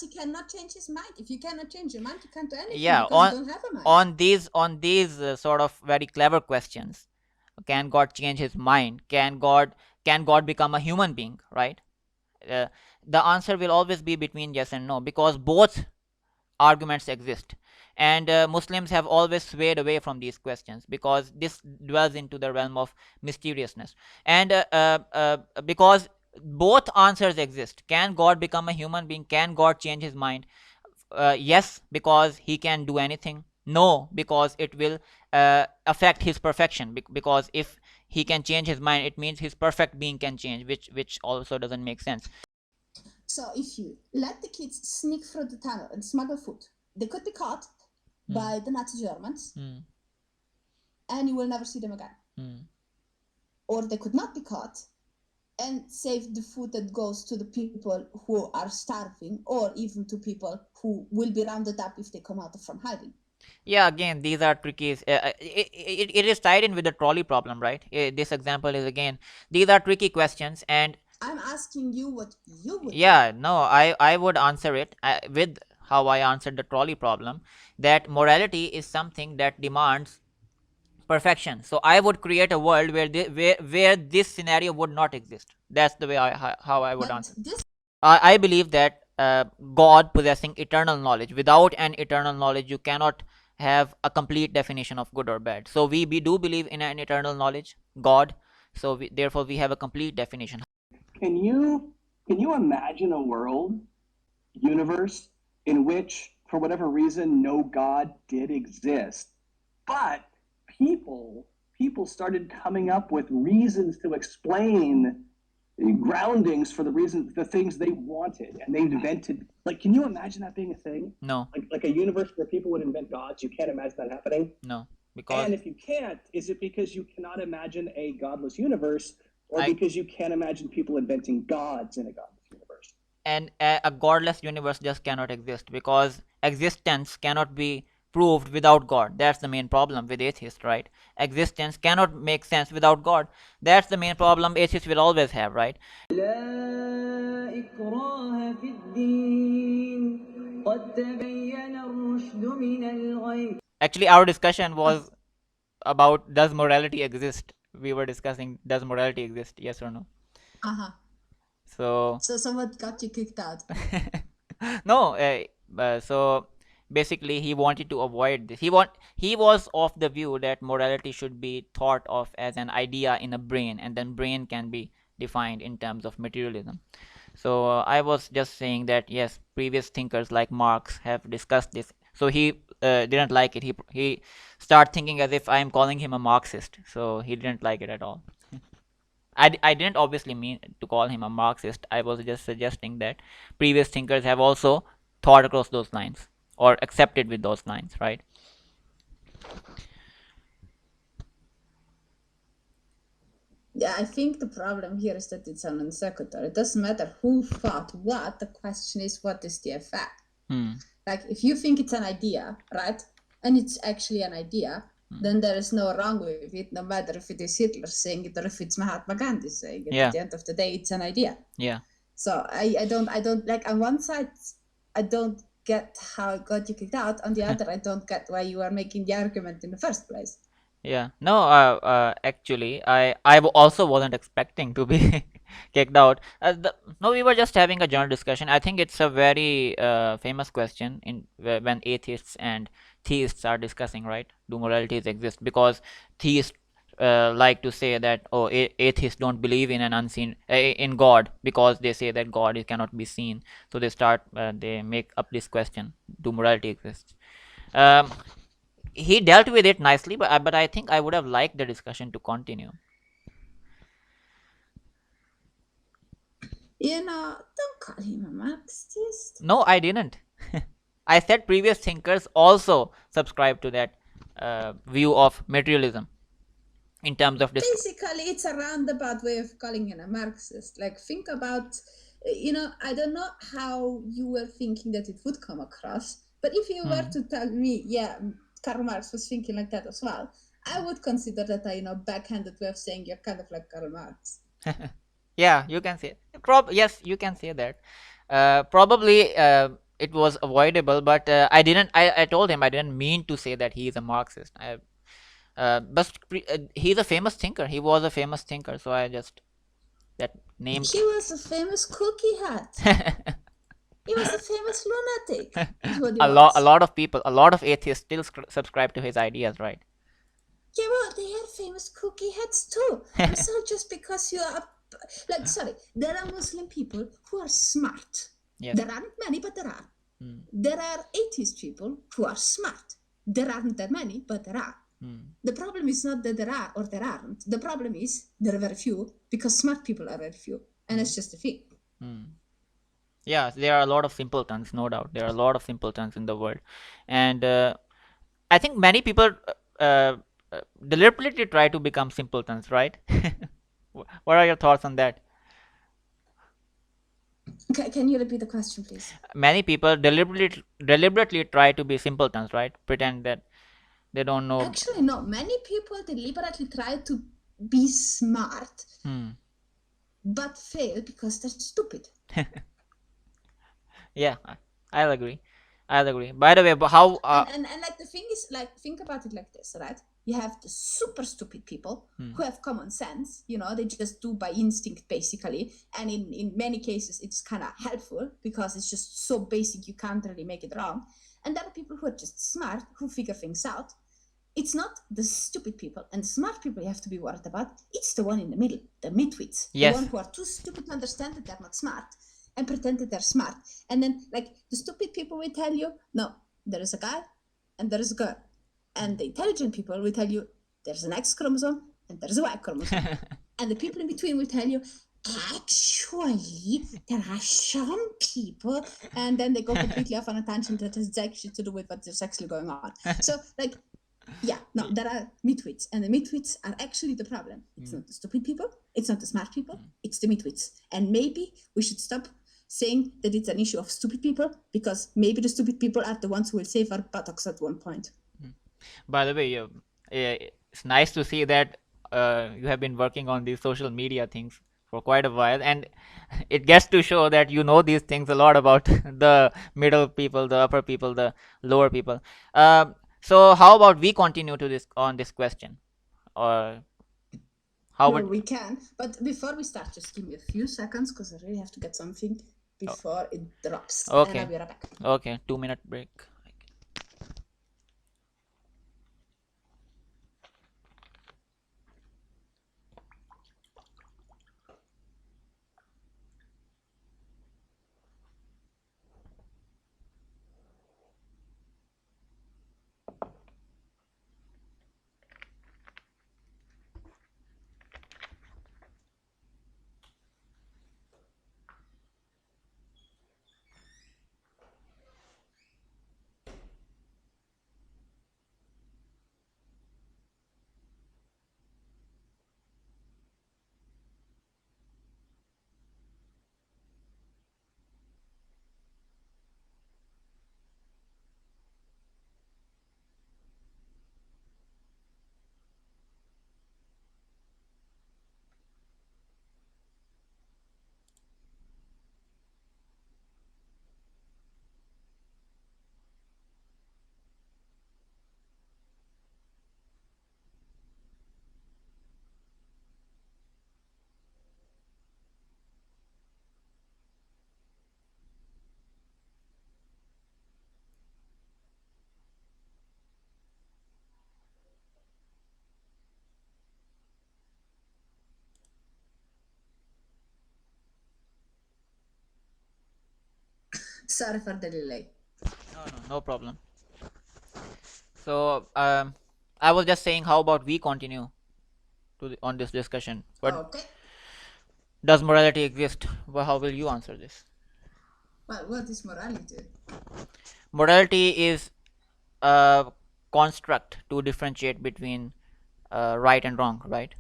he cannot change his mind. If you cannot change your mind, you can't do anything. Yeah, because you don't have a mind. on these sort of very clever questions, can God change his mind? Can God become a human being? Right? Uh, the answer will always be between yes and no, because both arguments exist, and Muslims have always swayed away from these questions because this dwells into the realm of mysteriousness, and because both answers exist. Can God become a human being? Can God change his mind? Yes, because he can do anything. No, because it will affect his perfection, because if he can change his mind, it means his perfect being can change, which also doesn't make sense. So if you let the kids sneak through the tunnel and smuggle food, they could be caught by the Nazi Germans, and you will never see them again. Or they could not be caught and save the food that goes to the people who are starving, or even to people who will be rounded up if they come out from hiding. Yeah, again, these are tricky. It is tied in with the trolley problem, right? This example is, again, these are tricky questions, and I'm asking you what you would yeah, no, I would answer it with how I answered the trolley problem, that morality is something that demands perfection. So I would create a world where this scenario would not exist. That's the way how I would answer. I believe that God possessing eternal knowledge. Without an eternal knowledge, you cannot have a complete definition of good or bad. So we do believe in an eternal knowledge, God. So therefore, we have a complete definition. Can you imagine a world, universe, in which, for whatever reason, no God did exist, but people started coming up with reasons to explain groundings for the things they wanted, and they invented, like, can you imagine that being a thing? No. Like a universe where people would invent gods? You can't imagine that happening? No, because, and if you can't, is it because you cannot imagine a godless universe, or because you can't imagine people inventing gods in a godless universe? And a godless universe just cannot exist, because existence cannot be proved without God. That's the main problem with atheists, right? Existence cannot make sense without God. That's the main problem atheists will always have, right? Actually, our discussion was about, does morality exist? We were discussing, does morality exist, yes or no? So someone got you kicked out. no, so basically he wanted to avoid this. He was of the view that morality should be thought of as an idea in a brain, and then brain can be defined in terms of materialism. So I was just saying that yes, previous thinkers like Marx have discussed this. So he didn't like it. He started thinking as if I am calling him a Marxist. So he didn't like it at all. I didn't obviously mean to call him a Marxist. I was just suggesting that previous thinkers have also thought across those lines, or accepted with those lines, right? Yeah, I think the problem here is that it's an non sequitur. It doesn't matter who thought what. The question is, what is the effect? Like, if you think it's an idea, right, and it's actually an idea, then there is no wrong with it, no matter if it is Hitler saying it or if it's Mahatma Gandhi saying it. At the end of the day, it's an idea. Yeah. So I don't like, on one side, I don't get how it got you kicked out. On the other, I don't get why you are making the argument in the first place. Yeah. No, actually, I also wasn't expecting to be kicked out. No, we were just having a general discussion. I think it's a very famous question in when atheists and theists are discussing, right? Do moralities exist? Because theists like to say that, oh, atheists don't believe in an unseen in God, because they say that God cannot be seen. So they make up this question: do morality exist? He dealt with it nicely, but I think I would have liked the discussion to continue. Don't call him a Marxist. No, I didn't. I said previous thinkers also subscribe to that view of materialism in terms of basically it's a roundabout way of calling him a Marxist. Like, think about, I don't know how you were thinking that it would come across, but if you were to tell me, yeah, Karl Marx was thinking like that as well, I would consider that a backhanded way of saying you're kind of like Karl Marx. Yeah, you can say. Yes, you can say that. Probably it was avoidable, but I told him I didn't mean to say that he is a Marxist. But he's a famous thinker. He was a famous thinker, so I just that name. He was a famous cookie hat. He was a famous lunatic. A lot of people, a lot of atheists still subscribe to his ideas, right? Yeah, well, they are famous cookie hats too. It's not just because you are like, sorry, there are Muslim people who are smart. Yes. There aren't many, but there are. There are atheist people who are smart. There aren't that many, but there are. The problem is not that there are or there aren't. The problem is there are very few because smart people are very few. And it's just a thing. Yeah, there are a lot of simpletons, no doubt. There are a lot of simpletons in the world. And I think many people deliberately try to become simpletons, right? What are your thoughts on that? Can you repeat the question, please? Many people deliberately try to be simpletons, right? Pretend that they don't know. Actually, no. Many people deliberately try to be smart, but fail because they're stupid. Yeah, I'll agree. By the way, but how? And like the thing is, like, think about it like this, right? You have the super stupid people who have common sense. You know, they just do by instinct, basically. And in many cases, it's kind of helpful because it's just so basic you can't really make it wrong. And there are people who are just smart, who figure things out. It's not the stupid people and the smart people you have to be worried about. It's the one in the middle, the midwits. Yes. The one who are too stupid to understand that they're not smart and pretend that they're smart. And then, like, the stupid people will tell you, no, there is a guy and there is a girl. And the intelligent people will tell you, there's an X chromosome and there's a Y chromosome. And the people in between will tell you, actually, there are some people. And then they go completely off on a tangent that has actually to do with what is actually going on. So, like, yeah, no, there are midwits, and the midwits are actually the problem. It's not the stupid people, it's not the smart people, it's the midwits. And maybe we should stop saying that it's an issue of stupid people, because maybe the stupid people are the ones who will save our buttocks at one point. By the way, it's nice to see that you have been working on these social media things for quite a while, and it gets to show that you know these things a lot about the middle people, the upper people, the lower people. So how about we continue to this question, or how Well, would we can, but before we start, just give me a few seconds because I really have to get something before it drops. Okay. And I'll be right back. Okay, 2-minute break. Sorry for the delay. No problem. So I was just saying, how about we continue on this discussion? Okay. Does morality exist? Well, how will you answer this? Well, what is morality? Morality is a construct to differentiate between right and wrong, right?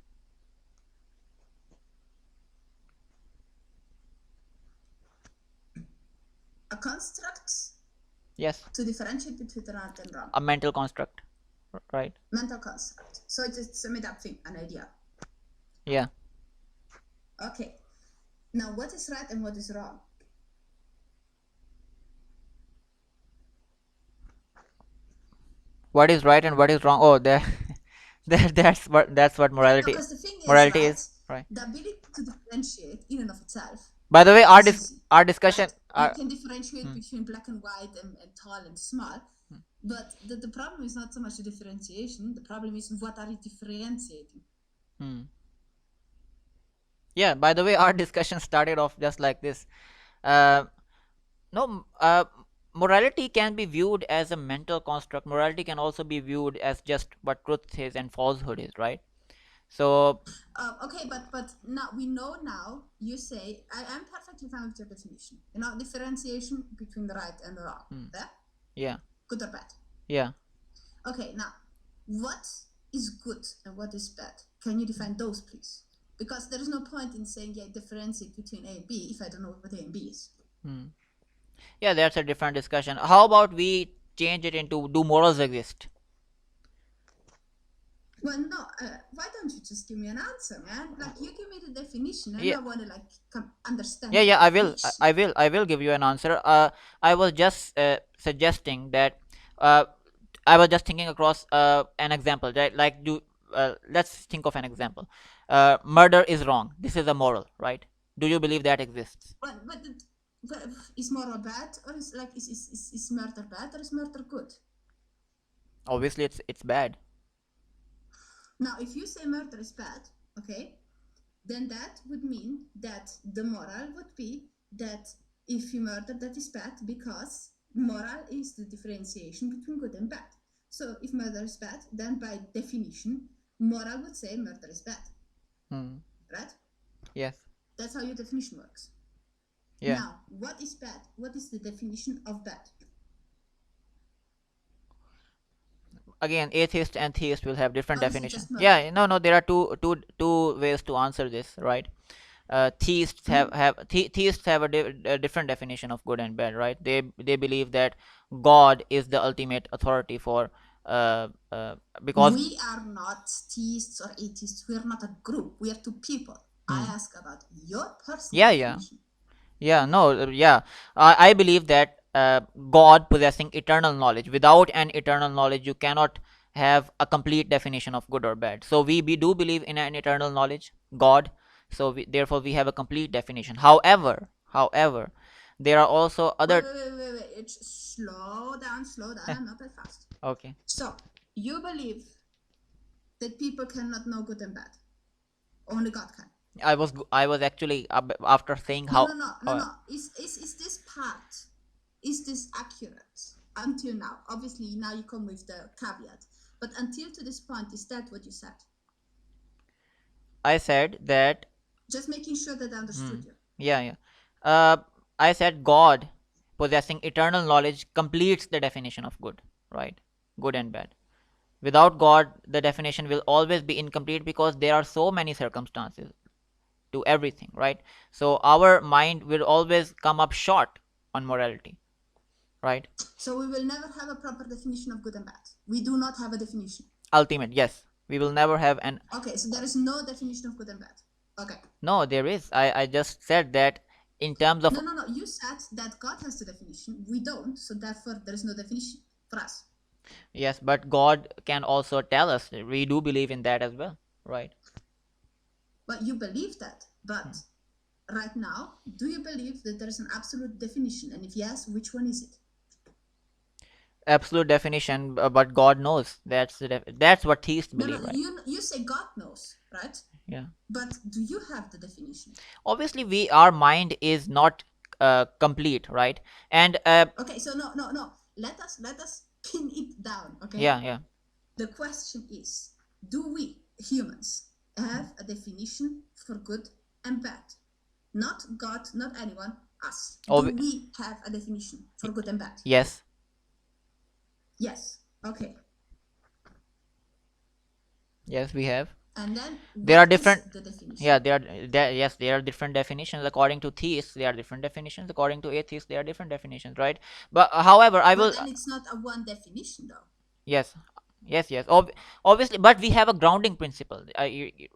A construct? Yes. To differentiate between right and wrong. A mental construct, right? Mental construct. So it's a made-up thing, an idea. Yeah. Okay. Now, what is right and what is wrong? What is right and what is wrong? Oh, that's what morality Because the thing is, morality right, is, right? the ability to differentiate in and of itself By the way, is easy, our discussion, right? You can differentiate between black and white and tall and small, Hmm. but the problem is not so much the differentiation. The problem is what are you differentiating? Yeah. By the way, our discussion started off just like this. Uh, no, morality can be viewed as a mental construct. Morality can also be viewed as just what truth is and falsehood is, right? So Okay, but now we know. Now you say I'm perfectly fine with your definition. You know, differentiation between the right and the wrong. yeah, Good or bad? yeah. Okay, now what is good and what is bad? Can you define those, please? Because there is no point in saying differentiate between A and B if I don't know what A and B is. Yeah, that's a different discussion. How about we change it into, do morals exist? Well, no. Why don't you just give me an answer, man? Like, you give me the definition, and Yeah. I want to understand. Yeah, the I will. definition. I will give you an answer. I was just suggesting that. I was just thinking across an example, right? Like, let's think of an example. Murder is wrong. This is a moral, right? Do you believe that exists? But is moral bad, or is murder bad, or is murder good? Obviously, it's bad. Now, if you say murder is bad, okay, then that would mean that the moral would be that if you murder, that is bad, because moral is the differentiation between good and bad. So if murder is bad, then by definition, moral would say murder is bad. Right? Yes. That's how your definition works. Yeah. Now, what is bad? What is the definition of bad? Again, atheist and theist will have different Or is it definitions. just murder? Yeah, no, there are two ways to answer this, right? Theists theists have a different definition of good and bad, right? They believe that God is the ultimate authority for because We are not theists or atheists. We are not a group. We are two people. I ask about your personal definition. I believe that God possessing eternal knowledge. Without an eternal knowledge, you cannot have a complete definition of good or bad. So we do believe in an eternal knowledge, God. So therefore we have a complete definition. However, there are also other. Wait. It's slow down. I'm not that fast. Okay. So you believe that people cannot know good and bad. Only God can. I was actually after saying how. No. Is this part? Is this accurate until now? Obviously, now you come with the caveat. But until to this point, is that what you said? I said that. Just making sure that I understood you. Yeah. I said God possessing eternal knowledge completes the definition of good, right? Good and bad. Without God, the definition will always be incomplete because there are so many circumstances to everything, right? So our mind will always come up short on morality, right? So we will never have a proper definition of good and bad. We do not have a definition. Ultimate, yes. We will never have an. Okay, so there is no definition of good and bad. Okay. No, there is. I just said that in terms of. No. You said that God has the definition. We don't, so therefore there is no definition for us. Yes, but God can also tell us. We do believe in that as well, right? But you believe that. But right now, do you believe that there is an absolute definition? And if yes, which one is it? Absolute definition, but God knows. That's what theists believe, right? You say God knows, right? Yeah. But do you have the definition? Obviously, our mind is not complete, right? And okay, so no. Let us pin it down. Okay. Yeah. The question is, do we humans have a definition for good and bad? Not God, not anyone, us. Do we have a definition for good and bad? Yes. Yes. Okay. Yes, we have. And then there are different. The definition? Yeah, there are different definitions. According to theists, there are different definitions. According to atheists, there are different definitions, right? But however, But then it's not a one definition, though. Yes. Obviously, but we have a grounding principle. We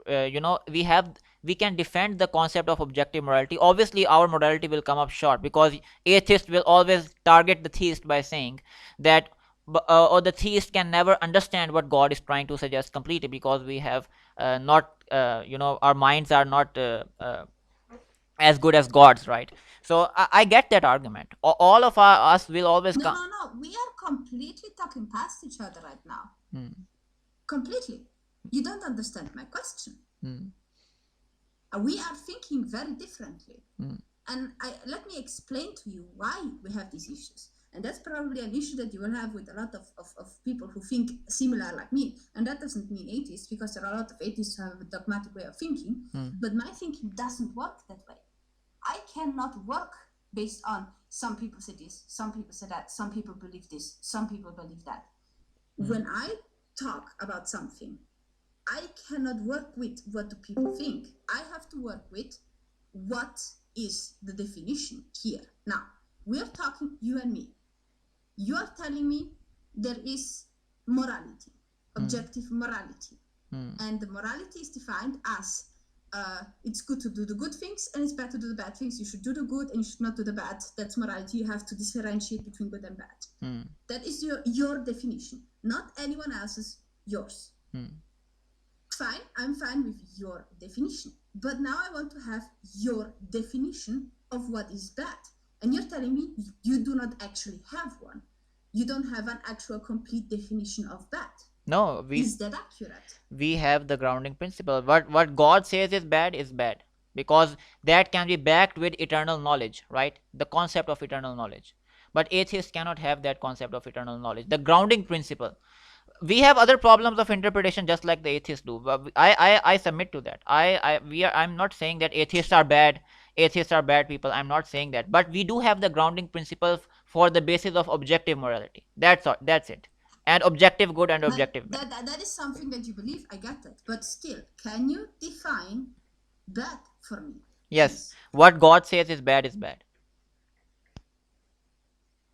can defend the concept of objective morality. Obviously, our morality will come up short because atheists will always target the theist by saying that or the theist can never understand what God is trying to suggest completely, because we have not our minds are not as good as God's, right? So I get that argument. All of us will always No. We are completely talking past each other right now. Completely. You don't understand my question. We are thinking very differently. And let me explain to you why we have these issues. And that's probably an issue that you will have with a lot of people who think similar like me. And that doesn't mean atheists, because there are a lot of atheists who have a dogmatic way of thinking. But my thinking doesn't work that way. I cannot work based on some people say this, some people say that, some people believe this, some people believe that. When I talk about something, I cannot work with what do people think. I have to work with what is the definition here. Now, we are talking, you and me. You are telling me there is morality, objective morality. And the morality is defined as it's good to do the good things and it's bad to do the bad things. You should do the good and you should not do the bad. That's morality. You have to differentiate between good and bad. That is your definition, not anyone else's, yours. Fine, I'm fine with your definition. But now I want to have your definition of what is bad. And you're telling me you do not actually have one. You don't have an actual complete definition of bad. No, is that accurate? We have the grounding principle. What God says is bad, because that can be backed with eternal knowledge, right? The concept of eternal knowledge. But atheists cannot have that concept of eternal knowledge. The grounding principle. We have other problems of interpretation just like the atheists do. But I submit to that. I'm not saying that atheists are bad people. I'm not saying that. But we do have the grounding principle for the basis of objective morality. That's it. And objective good and objective bad. That is something that you believe, I get that. But still, can you define bad for me? Yes. Please? What God says is bad is bad.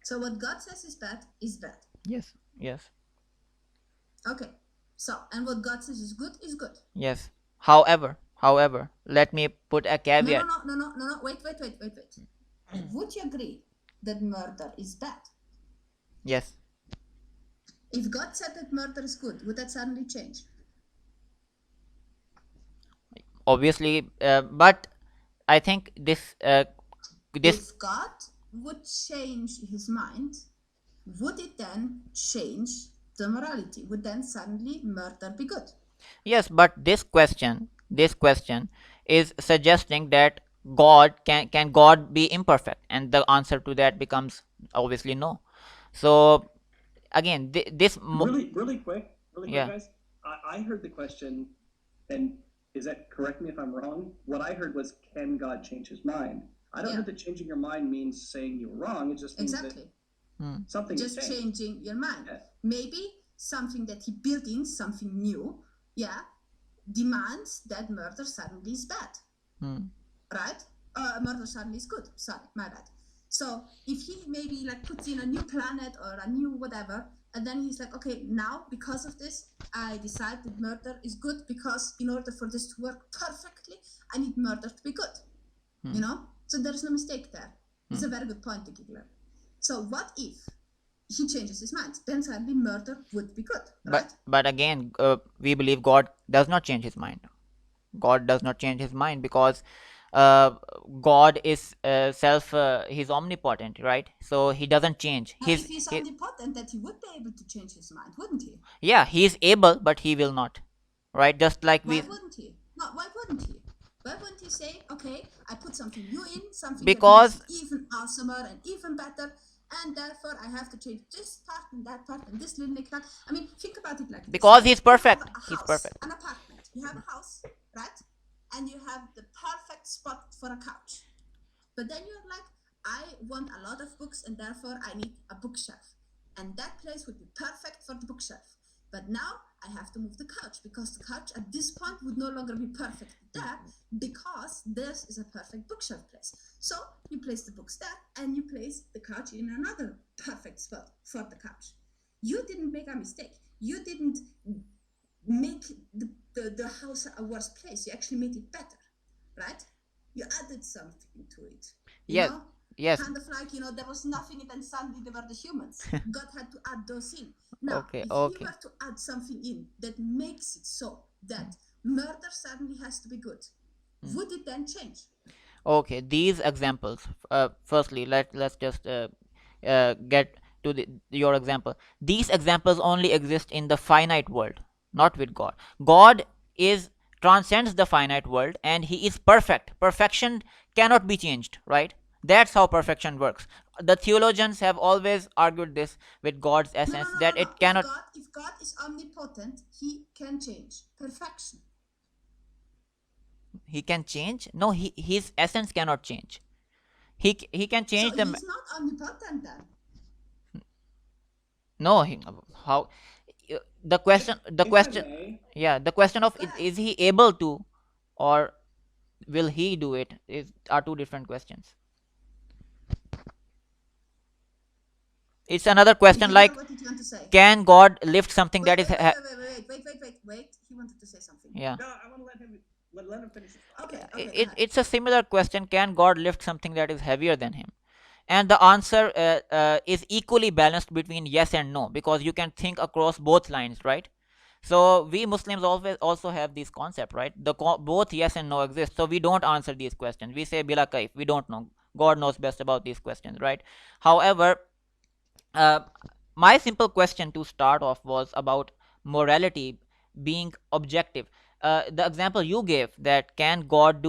So what God says is bad is bad. Yes. Okay. So, and what God says is good is good. Yes. However, let me put a caveat. No. Wait. Would you agree that murder is bad? Yes. If God said that murder is good, would that suddenly change? Obviously, but I think this. If God would change his mind, would it then change the morality? Would then suddenly murder be good? Yes, but this question is suggesting that God can God be imperfect, and the answer to that becomes obviously no. So again, this really quick, guys. I heard the question, and correct me if I'm wrong. What I heard was, can God change his mind? I don't know that changing your mind means saying you're wrong. It just means that something just is changing your mind. Yeah. Maybe something that he built in, something new, demands that murder suddenly is bad. Right? Murder suddenly is good. Sorry, my bad. So if he maybe puts in a new planet or a new whatever, and then he's like, okay, now because of this, I decide that murder is good, because in order for this to work perfectly, I need murder to be good. You know? So there's no mistake there. It's a very good point, Giggler. So what if he changes his mind? Then suddenly murder would be good, right? But again, we believe God does not change his mind. God does not change his mind, because God is he's omnipotent, right? So he doesn't change. If he's omnipotent, that he would be able to change his mind, wouldn't he? Yeah, he's able, but he will not, right? Just like why wouldn't he? Why wouldn't he? Why wouldn't he say, okay, I put something new in, something that is even awesomer and even better, and therefore I have to change this part and that part and this little knick-knack. I mean, think about it like this. Because he's perfect. He's perfect. An apartment. You have a house, right? And you have the perfect spot for a couch. But then you're like, I want a lot of books and therefore I need a bookshelf. And that place would be perfect for the bookshelf. But now I have to move the couch, because the couch at this point would no longer be perfect there, because this is a perfect bookshelf place. So you place the books there and you place the couch in another perfect spot for the couch. You didn't make a mistake. You didn't make the house a worse place. You actually made it better, right? You added something to it. Yes. Know? Yes. Kind of like, there was nothing and then suddenly there were the humans. God had to add those in. Now, Okay, if he okay. were to add something in that makes it so that murder suddenly has to be good, would it then change? Okay, these examples. Firstly, let's just get to your example. These examples only exist in the finite world, not with God. God is transcends the finite world, and He is perfect. Perfection cannot be changed, right? That's how perfection works. The theologians have always argued this with God's essence, that No. it cannot. If God is omnipotent, he can change perfection. He can change? No, his essence cannot change. He can change So the. he's not omnipotent then. No, how? The question. The If I question. may, Yeah, the question of is he able to, or will he do it, are two different questions. It's another question like, What did you want to say? can God lift something that is Wait. He wanted to say something. yeah. no, I want to let him finish. Okay. It's a similar question. Can God lift something that is heavier than him? And the answer is equally balanced between yes and no, because you can think across both lines, right? So we Muslims always also have this concept, right? Both yes and no exist. So we don't answer these questions. We say bila kaif. We don't know. God knows best about these questions, right? However, uh, my simple question to start off was about morality being objective. The example you gave, that can God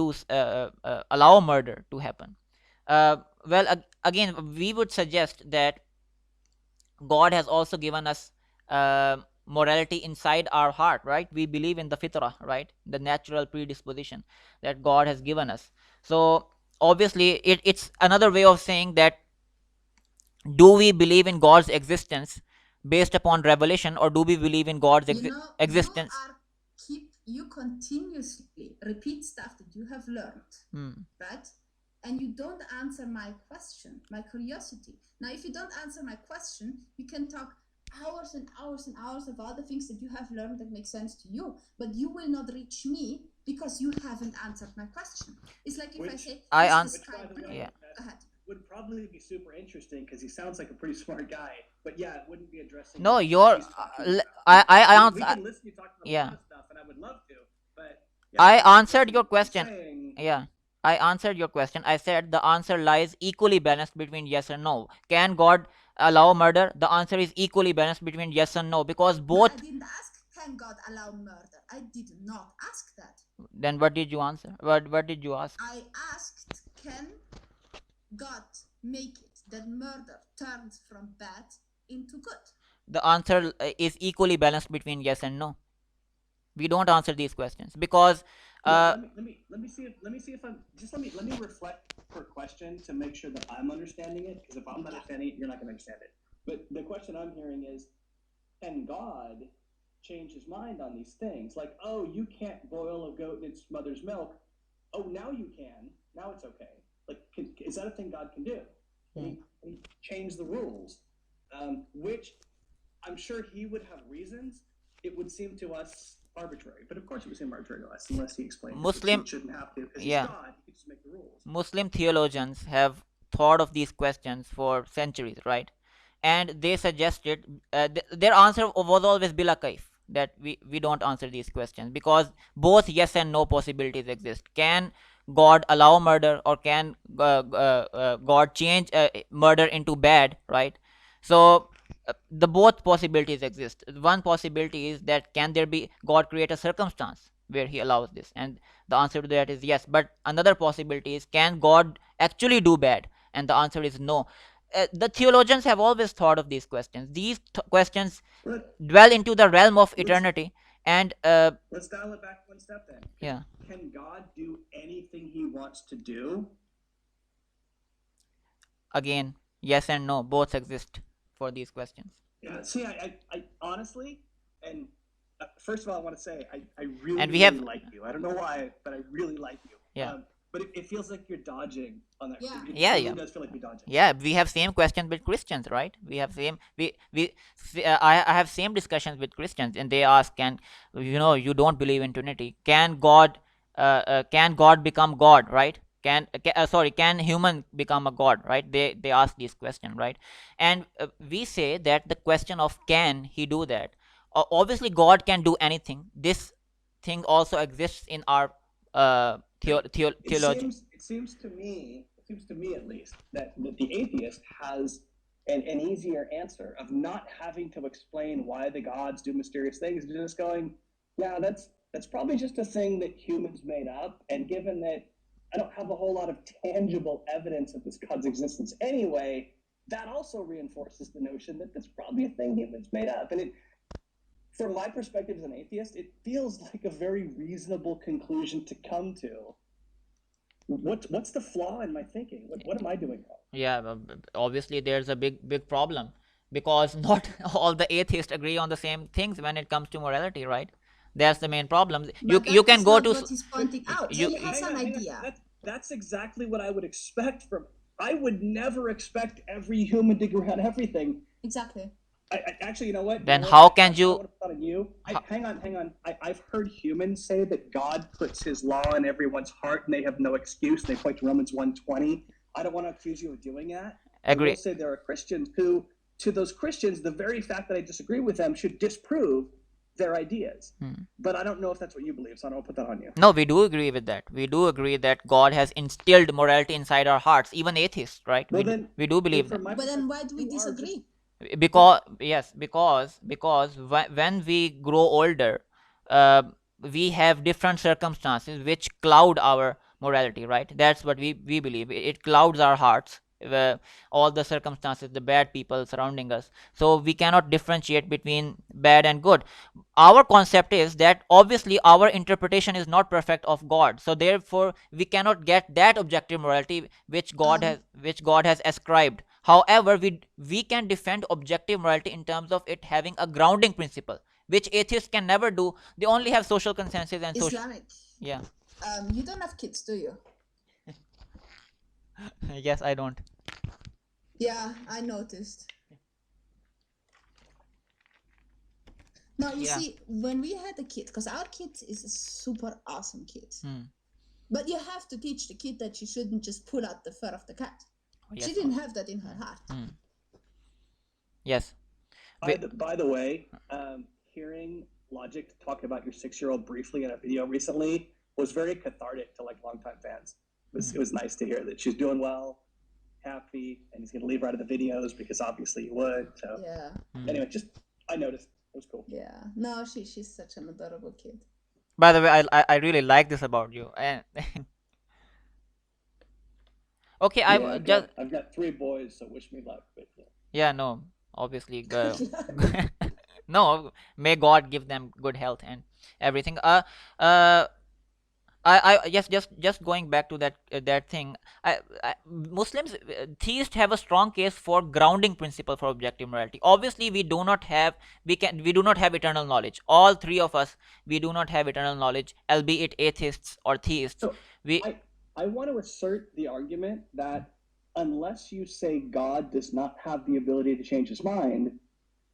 allow murder to happen? Well, again, we would suggest that God has also given us morality inside our heart, right? We believe in the fitrah, right? The natural predisposition that God has given us. So obviously, it's another way of saying that, do we believe in God's existence based upon revelation, or do we believe in God's existence? You continuously repeat stuff that you have learned, right? And you don't answer my question, my curiosity. Now, if you don't answer my question, you can talk hours and hours and hours of all the things that you have learned that make sense to you, but you will not reach me because you haven't answered my question. It's like if I say, I is the answer. sky blue? Yeah. Go ahead. Would probably be super interesting because he sounds like a pretty smart guy. But yeah, it wouldn't be addressing. No, what you're. he's talking about. I We answer. can listen to you talk about a Yeah. lot of stuff, and I would love to. But yeah, I answered your question. saying, Yeah. I answered your question. I said the answer lies equally balanced between yes and no. Can God allow murder? The answer is equally balanced between yes and no, because both. I didn't ask, can God allow murder? I did not ask that. Then what did you answer? What did you ask? I asked, can God make it that murder turns from bad into good? The answer is equally balanced between yes and no. We don't answer these questions because. Let me see if I'm just let me reflect per question to make sure that I'm understanding it, because if I'm not understanding it, you're not going to understand it. But the question I'm hearing is, can God change his mind on these things? Like, oh, you can't boil a goat in its mother's milk. Oh, now you can. Now it's okay. Like, is that a thing God can do? Can he change the rules? Which I'm sure he would have reasons. It would seem to us arbitrary, but of course it would seem arbitrary to us unless he explained Muslim shouldn't have to, because he's God, he could just make the rules. Muslim theologians have thought of these questions for centuries, right? And they suggested their answer was always bila kaif, that we don't answer these questions because both yes and no possibilities exist. Can God allow murder, or can God change murder into bad, right? So the both possibilities exist. One possibility is that, can there be God create a circumstance where he allows this, and the answer to that is yes. But another possibility is, can God actually do bad, and the answer is no. The theologians have always thought of these questions. These questions dwell into the realm of eternity, and let's dial it back one step then. Yeah. Can God do anything he wants to do? Again, yes and no both exist for these questions. Yeah. See, I honestly, and first of all, I want to say I really, and we really have, like you. I don't know why, but I really like you. Yeah. But it feels like you're dodging on that. Yeah. It really does feel like you're dodging. Yeah, we have same questions with Christians, right? We have same I have same discussions with Christians, and they ask, can you don't believe in Trinity? Can God become God, right? Can human become a god, right? They ask this question, right? And we say that the question of can he do that, obviously God can do anything. This thing also exists in our theology. It seems to me at least that the atheist has an easier answer of not having to explain why the gods do mysterious things, just going, yeah, that's probably just a thing that humans made up, and given that I don't have a whole lot of tangible evidence of this God's existence anyway, that also reinforces the notion that that's probably a thing humans made up. And from my perspective as an atheist, it feels like a very reasonable conclusion to come to. What's the flaw in my thinking? What am I doing wrong? Yeah, obviously there's a big problem, because not all the atheists agree on the same things when it comes to morality, right? That's the main problem. But You can go not to what he's pointing out. you- He has an idea. That's exactly what I would expect from. I would never expect every human to agree on everything. Exactly. Actually, you know what? Then how can you? Hang on. I've heard humans say that God puts His law in everyone's heart, and they have no excuse. They point to Romans 1:20. I don't want to accuse you of doing that. Agree. I will say there are Christians who, to those Christians, the very fact that I disagree with them should disprove their ideas. But I don't know if that's what you believe, so I don't put that on you. No, we do agree with that. We do agree that God has instilled morality inside our hearts, even atheists, right? Well, We do believe that. But then why do we disagree? Because when we grow older, we have different circumstances which cloud our morality, right? That's what we believe. It clouds our hearts, all the circumstances, the bad people surrounding us, so we cannot differentiate between bad and good. Our concept is that obviously our interpretation is not perfect of God, so therefore we cannot get that objective morality which God has ascribed. However, we can defend objective morality in terms of it having a grounding principle, which atheists can never do. They only have social consensus and social. Islamic. Yeah. You don't have kids, do you? Yes, I don't. Yeah, I noticed. No, you see, when we had a kid, because our kid is a super awesome kid, but you have to teach the kid that she shouldn't just pull out the fur of the cat. Yes. She didn't have that in her heart. Yes. By the way, hearing Logic talk about your 6-year-old briefly in a video recently was very cathartic to longtime fans. It was nice to hear that she's doing well, happy, and he's going to leave her out of the videos because obviously you would. So Yeah. Anyway, I noticed. It was cool. Yeah. No, she's such an adorable kid. By the way, I really like this about you. And okay, I've got 3 boys, so wish me luck. But yeah, no, obviously, no, may God give them good health and everything. Just going back to that thing. Muslims, theists have a strong case for grounding principle for objective morality. Obviously, we do not have eternal knowledge. All 3 of us, we do not have eternal knowledge, albeit atheists or theists. So I want to assert the argument that unless you say God does not have the ability to change his mind,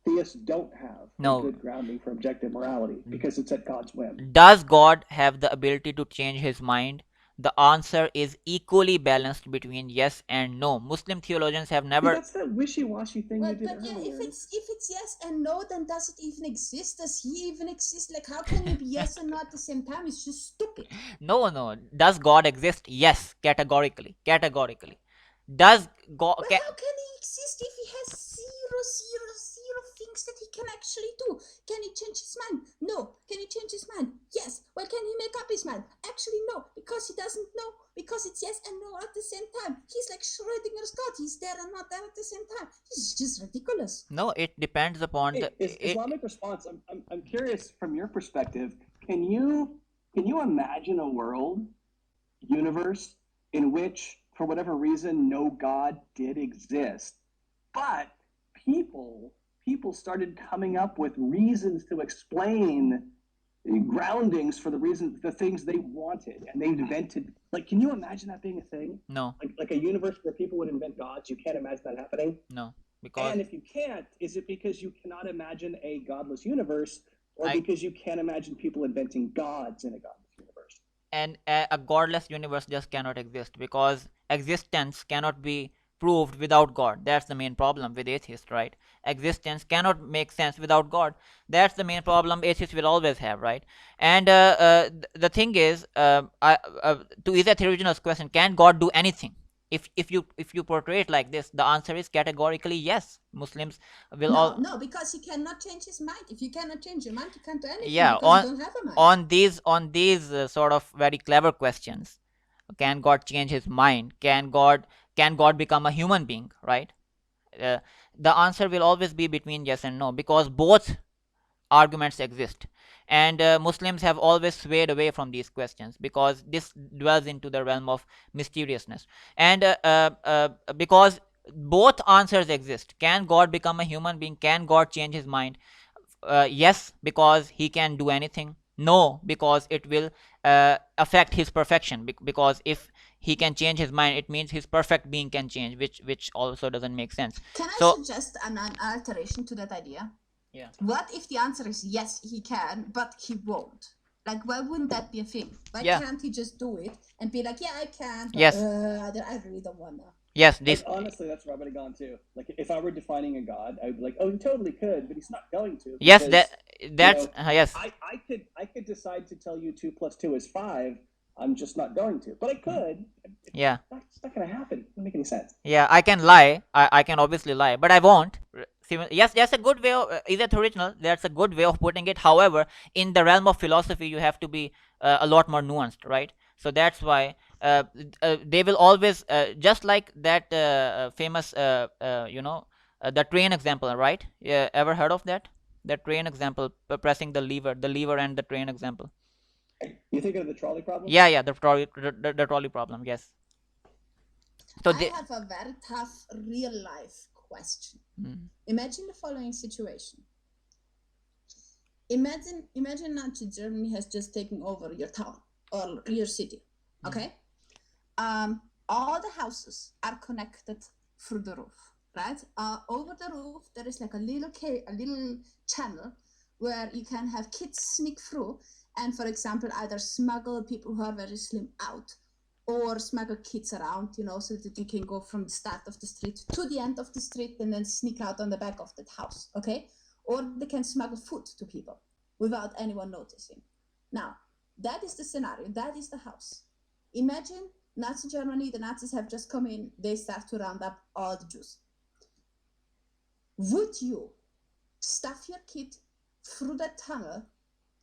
theists don't have a good grounding for objective morality because it's at God's whim. Does God have the ability to change his mind? The answer is equally balanced between yes and no. Muslim theologians have never. That's that wishy-washy thing you did earlier. Yeah, if it's yes and no, then does it even exist? Does he even exist? How can you be yes and no at the same time? It's just stupid. No. Does God exist? Yes, categorically. Does God? But how can he exist if he has zero things that he can actually do? Can he change his mind? No. Can he change his mind? Yes. Well, can he make up his mind? Actually, no, because he doesn't know, because it's yes and no at the same time. He's like Schrodinger's God. He's there and not there at the same time. This is just ridiculous. No, it depends upon the Islamic response. I'm curious from your perspective. Can you imagine a universe in which, for whatever reason, no God did exist, but people started coming up with reasons to explain groundings for the things they wanted, and they invented. Can you imagine that being a thing? No. Like a universe where people would invent gods. You can't imagine that happening. No, because. And if you can't, is it because you cannot imagine a godless universe, or because you can't imagine people inventing gods in a godless universe? and a godless universe just cannot exist, because existence cannot be proved without God. That's the main problem with atheists, right? Existence cannot make sense without God. That's the main problem atheists will always have, right? And the thing is, to Isethoriginal's question, can God do anything? If you portray it like this, the answer is categorically yes. Muslims will No, because he cannot change his mind. If you cannot change your mind, you can't do anything, yeah, because you don't have a mind. on these sort of very clever questions, can God change his mind? Can God become a human being, right? uh, the answer will always be between yes and no, because both arguments exist. And Muslims have always swayed away from these questions because this dwells into the realm of mysteriousness. And because both answers exist. Can God become a human being? Can God change his mind? Yes, because he can do anything. No, because it will affect his perfection. Because if he can change his mind, it means his perfect being can change, which also doesn't make sense. Can I So suggest an alteration to that idea? yeah. What if the answer is yes, he can, but he won't? Like, why wouldn't that be a thing? Why Yeah. can't he just do it and be like, yeah, I can, but Yes. I really don't want to. Yes, Like, this honestly, that's where I would have gone too. Like, if I were defining a god, I would be like, oh, he totally could, but he's not going to. yes, because, that's you know, yes. I could decide to tell you 2 + 2 is 5. I'm just not going to, but I could. Yeah. It's not going to happen. It doesn't make any sense. Yeah, I can lie. I can obviously lie, but I won't. Yes, that's a good way of Isethoriginal. That's a good way of putting it. However, in the realm of philosophy, you have to be a lot more nuanced, right? So that's why they will always, just like that famous, the train example, right? Yeah, ever heard of that? That train example, pressing the lever and the train example. You thinking of the trolley problem? Yeah, the trolley problem. Yes. So I have a very tough real life question. Imagine the following situation. Imagine Nazi Germany has just taken over your town or your city. Okay? All the houses are connected through the roof, right? Over the roof there is like a little channel where you can have kids sneak through and, for example, either smuggle people who are very slim out, or smuggle kids around, so that you can go from the start of the street to the end of the street and then sneak out on the back of that house, okay? Or they can smuggle food to people without anyone noticing. Now, that is the scenario. That is the house. Imagine Nazi Germany, the Nazis have just come in, they start to round up all the Jews. Would you stuff your kid through that tunnel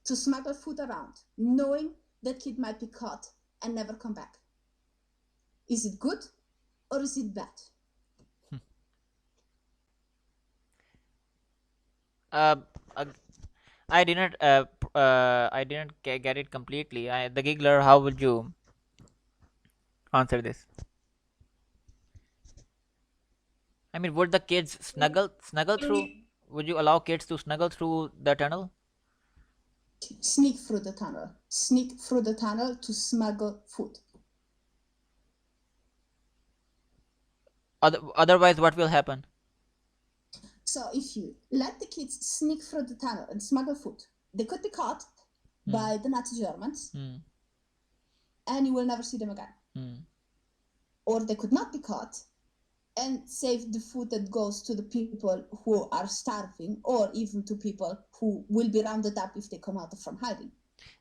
to smuggle food around, knowing that kid might be caught and never come back? Is it good or is it bad? I didn't get it completely. The giggler, how would you answer this? I mean, would the kids snuggle through? Would you allow kids to snuggle through the tunnel? Sneak through the tunnel. Sneak through the tunnel to smuggle food. Otherwise, what will happen? So if you let the kids sneak through the tunnel and smuggle food, they could be caught by the Nazi Germans, and you will never see them again. Or they could not be caught and save the food that goes to the people who are starving, or even to people who will be rounded up if they come out from hiding.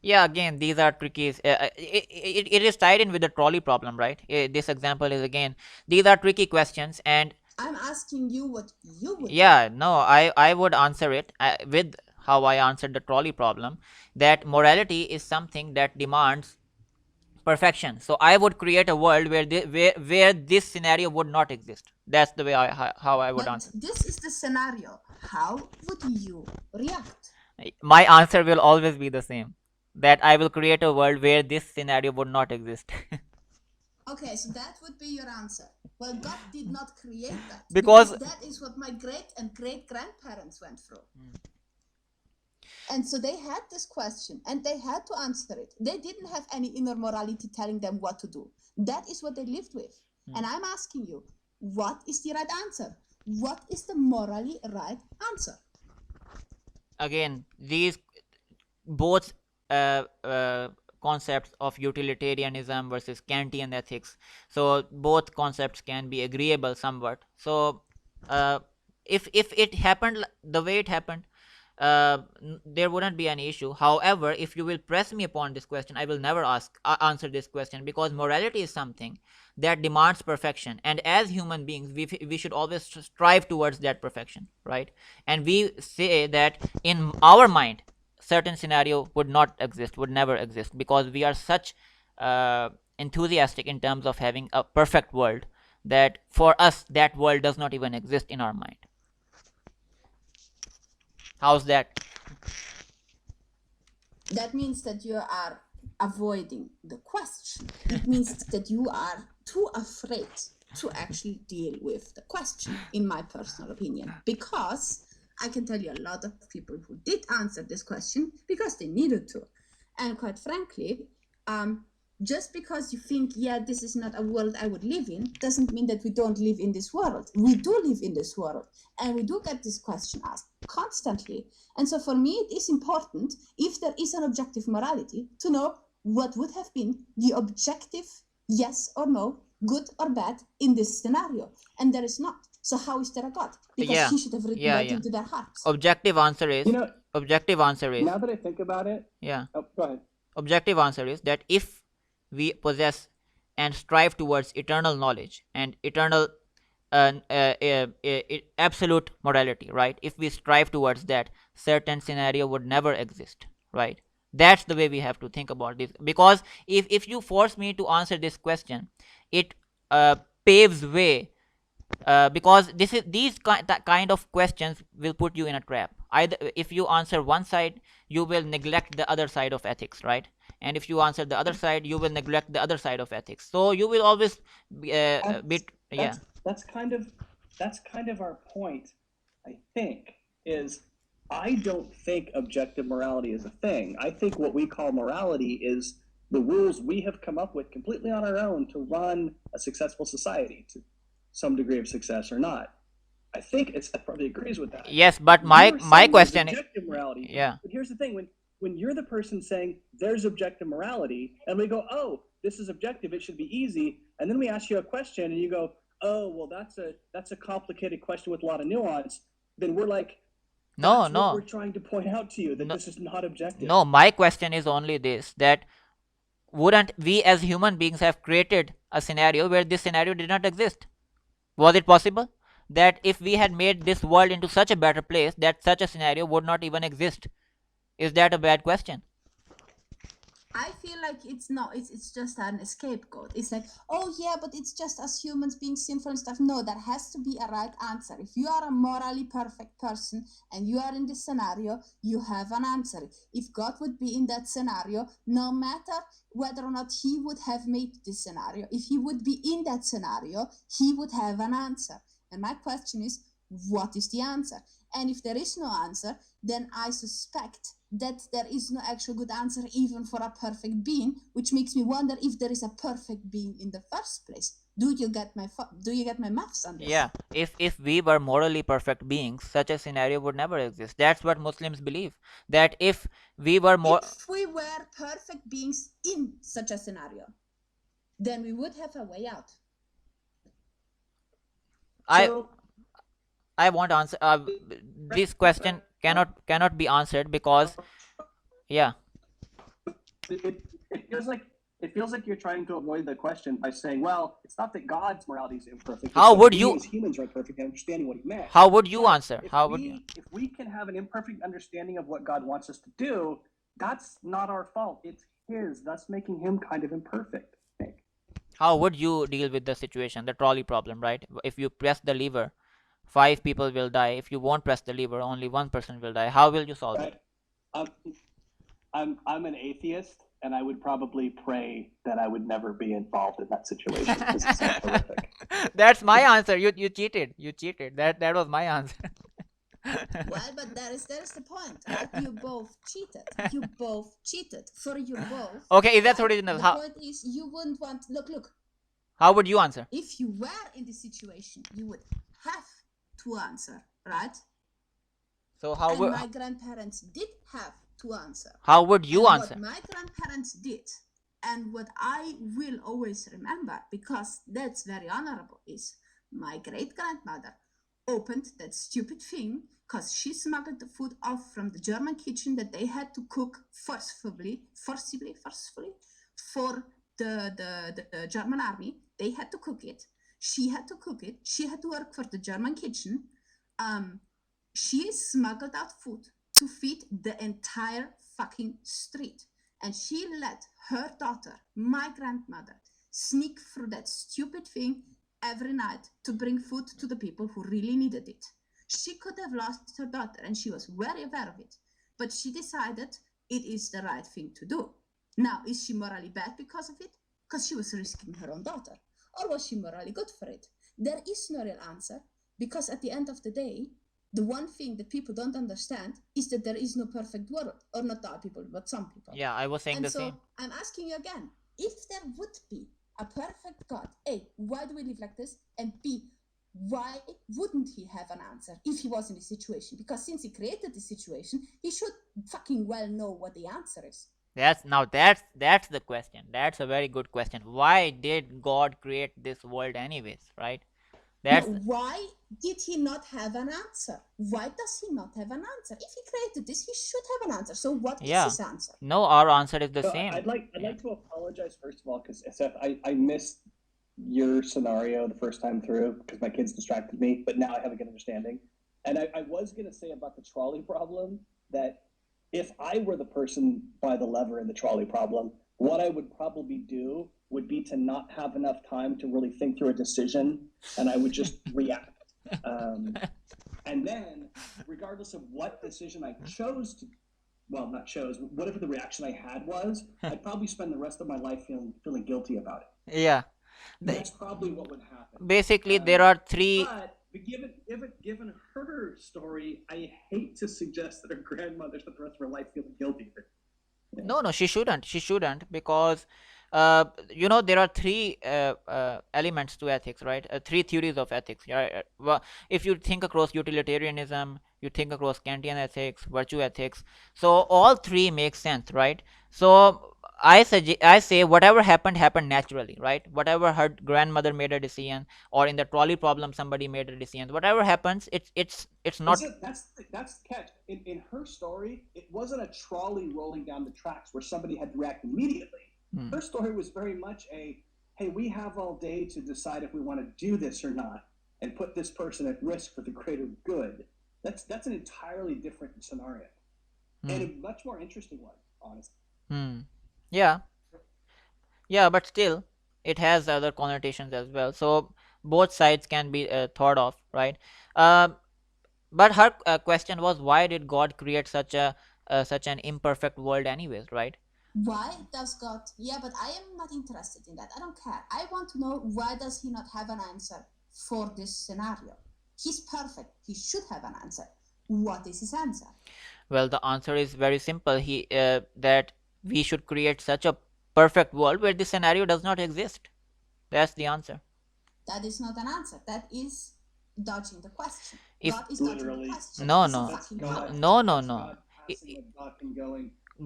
Yeah, again, these are tricky. It is tied in with the trolley problem, right? This example is, again, these are tricky questions, and I'm asking you what you would do. No, I would answer it with how I answered the trolley problem, that morality is something that demands perfection. So I would create a world where this scenario would not exist. That's the way how I would answer. This is the scenario. How would you react? My answer will always be the same, that I will create a world where this scenario would not exist. Okay, so that would be your answer. Well, God did not create that. Because that is what my great and great grandparents went through. And so they had this question and they had to answer it. They didn't have any inner morality telling them what to do. That is what they lived with. And I'm asking you, what is the right answer? What is the morally right answer? Again, these both concepts of utilitarianism versus Kantian ethics. So both concepts can be agreeable somewhat. So if it happened the way it happened, there wouldn't be any issue. However, if you will press me upon this question, I will never answer this question, because morality is something that demands perfection, and as human beings we should always strive towards that perfection, right? And we say that in our mind certain scenario would not exist, would never exist, because we are such enthusiastic in terms of having a perfect world that for us that world does not even exist in our mind. How's that? That means that you are avoiding the question. It means that you are too afraid to actually deal with the question, in my personal opinion. Because I can tell you a lot of people who did answer this question because they needed to. And quite frankly, just because you think, yeah, this is not a world I would live in, doesn't mean that we don't live in this world. We do live in this world, and we do get this question asked constantly. And so for me, it is important, if there is an objective morality, to know what would have been the objective yes or no, good or bad in this scenario. And there is not. So how is there a God? Because he should have written that into their hearts. Objective answer is, now that I think about it, go ahead. Objective answer is that if we possess and strive towards eternal knowledge and eternal absolute morality, right? If we strive towards that, certain scenario would never exist, right? That's the way we have to think about this. Because if you force me to answer this question, it paves way. Because these kind of questions will put you in a trap. Either if you answer one side, you will neglect the other side of ethics, right? And if you answer the other side, you will neglect the other side of ethics. So you will always That's kind of our point, I think, is I don't think objective morality is a thing. I think what we call morality is the rules we have come up with completely on our own to run a successful society to some degree of success or not. I think it probably agrees with that. Yes, but my question is objective morality. Yeah. But here's the thing: when you're the person saying there's objective morality, and we go, oh, this is objective, it should be easy, and then we ask you a question, and you go, oh, well, that's a complicated question with a lot of nuance. Then we're like, no, we're trying to point out to you that this is not objective. No, my question is only this: that wouldn't we as human beings have created a scenario where this scenario did not exist? Was it possible that if we had made this world into such a better place, that such a scenario would not even exist? Is that a bad question? I feel like it's not. It's just an scapegoat. It's like, oh yeah, but it's just us humans being sinful and stuff. No, there has to be a right answer. If you are a morally perfect person and you are in this scenario, you have an answer. If God would be in that scenario, no matter whether or not he would have made this scenario, if he would be in that scenario, he would have an answer. And my question is, what is the answer? And if there is no answer, then I suspect that there is no actual good answer even for a perfect being, which makes me wonder if there is a perfect being in the first place. Do you get my maths on this? Yeah, if we were morally perfect beings, such a scenario would never exist. That's what Muslims believe. That if we were perfect beings in such a scenario, then we would have a way out. I want to answer this question cannot be answered because it feels like you're trying to avoid the question by saying, well, it's not that God's morality is imperfect. How would you as humans are perfect in understanding what he meant? How would you answer? If we can have an imperfect understanding of what God wants us to do, that's not our fault. It's his. That's making him kind of imperfect, I think. How would you deal with the situation, the trolley problem, right? If you press the lever, 5 people will die. If you won't press the lever, only 1 person will die. How will you solve it? I'm an atheist, and I would probably pray that I would never be involved in that situation. This is horrific. That's my answer. You cheated. You cheated. That was my answer. Well, but that is the point, right? You both cheated. For you both. Okay, is that original? The point is, you wouldn't want. Look. How would you answer? If you were in this situation, you would have to answer, right? So how would my grandparents did have to answer. How would you And answer? What my grandparents did, and what I will always remember, because that's very honorable, is my great-grandmother opened that stupid thing because she smuggled the food off from the German kitchen that they had to cook forcefully for the German army. They had to cook it. She had to cook it. She had to work for the German kitchen. She smuggled out food to feed the entire fucking street. And she let her daughter, my grandmother, sneak through that stupid thing every night to bring food to the people who really needed it. She could have lost her daughter, and she was very aware of it. But she decided it is the right thing to do. Now, is she morally bad because of it? Because she was risking her own daughter. Or was she morally good for it? There is no real answer, because at the end of the day, the one thing that people don't understand is that there is no perfect world, or not all people, but some people. Yeah, I was saying And the so same. I'm asking you again, if there would be a perfect God, A, why do we live like this? And B, why wouldn't he have an answer if he was in this situation? Because since he created this situation, he should fucking well know what the answer is. That's the question. That's a very good question. Why did God create this world anyways, right? That's Now, why did he not have an answer? Why does he not have an answer? If he created this, he should have an answer. So what is yeah. his answer? No, our answer is the So same. I'd like to apologize first of all, because Seth, I missed your scenario the first time through because my kids distracted me, but now I have a good understanding. And I was going to say about the trolley problem that if I were the person by the lever in the trolley problem, what I would probably do would be to not have enough time to really think through a decision, and I would just react. And then, regardless of what decision I chose to, well, not chose, whatever the reaction I had was, I'd probably spend the rest of my life feeling guilty about it. Yeah. That's probably what would happen. Basically, there are three. But given her story, I hate to suggest that her grandmother spent the rest of her life feeling guilty. No, she shouldn't, because there are three elements to ethics, right? Three theories of ethics. Well, if you think across utilitarianism, you think across Kantian ethics, virtue ethics, so all three make sense, right? So I say whatever happened naturally, right? Whatever her grandmother made a decision, or in the trolley problem somebody made a decision, whatever happens, it's not. That's the catch. In her story, it wasn't a trolley rolling down the tracks where somebody had to react immediately. Her story was very much hey, we have all day to decide if we want to do this or not, and put this person at risk for the greater good. That's an entirely different scenario, and a much more interesting one, honestly. Yeah, but still, it has other connotations as well. So both sides can be thought of, right? But her question was, why did God create such an imperfect world, anyways, right? Why does God? Yeah, but I am not interested in that. I don't care. I want to know, why does he not have an answer for this scenario? He's perfect. He should have an answer. What is his answer? Well, the answer is very simple. That we should create such a perfect world where this scenario does not exist. That's the answer. That is not an answer. That is dodging the question. God is dodging the question. No.